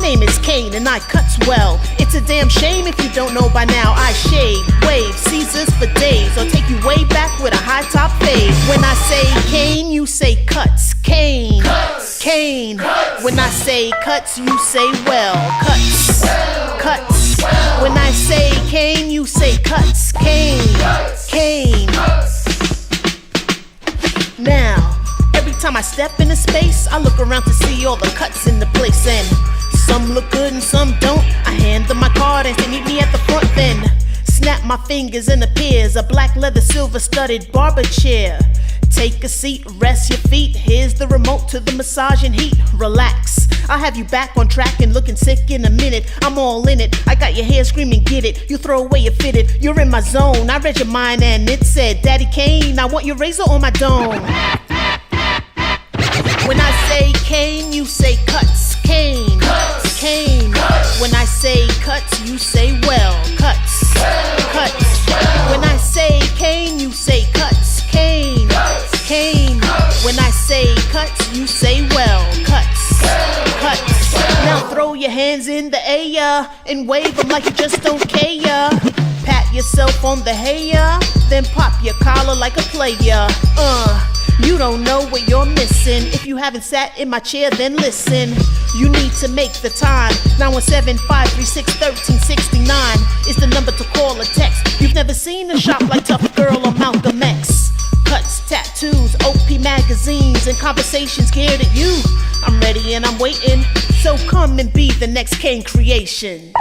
name is Kane and I cuts well. It's a damn shame if you don't know by now. I shave, wave, Caesars for days, or take you way back with a high top fade. When I say Kane, you say cuts. Kane, Kane. When I say cuts, you say well. Cuts, cuts. When I say Kane, you say cuts. Kane, Kane. Now, every time I step into space, I look around to see all the cuts in the place, and some look good and some don't. I hand them my card and say meet me at the front, then snap my fingers and appears a black leather silver studded barber chair. Take a seat, rest your feet. Here's the remote to the massage and heat. Relax, I'll have you back on track and looking sick in a minute. I'm all in it, I got your hair screaming get it. You throw away your fitted, you're in my zone. I read your mind and it said, Daddy Kane, I want your razor on my dome. When I say Kane, you say cuts. Kane, Kane. When I say cuts, you say well. Cuts, cuts. When I say Kane, you say cuts. Kane, Kane. When I say cuts, you say well. Cuts, cuts. Now throw your hands in the air and wave them like you just don't care. Pat yourself on the hair, then pop your collar like a player. You don't know what you're missing. If you haven't sat in my chair, then listen. You need to make the time. 917-536-1369 is the number to call or text. You've never seen a shop like Tough Girl or Malcolm X. Cuts, tattoos, OP magazines, and conversations geared at you. I'm ready and I'm waiting, so come and be the next Kane creation.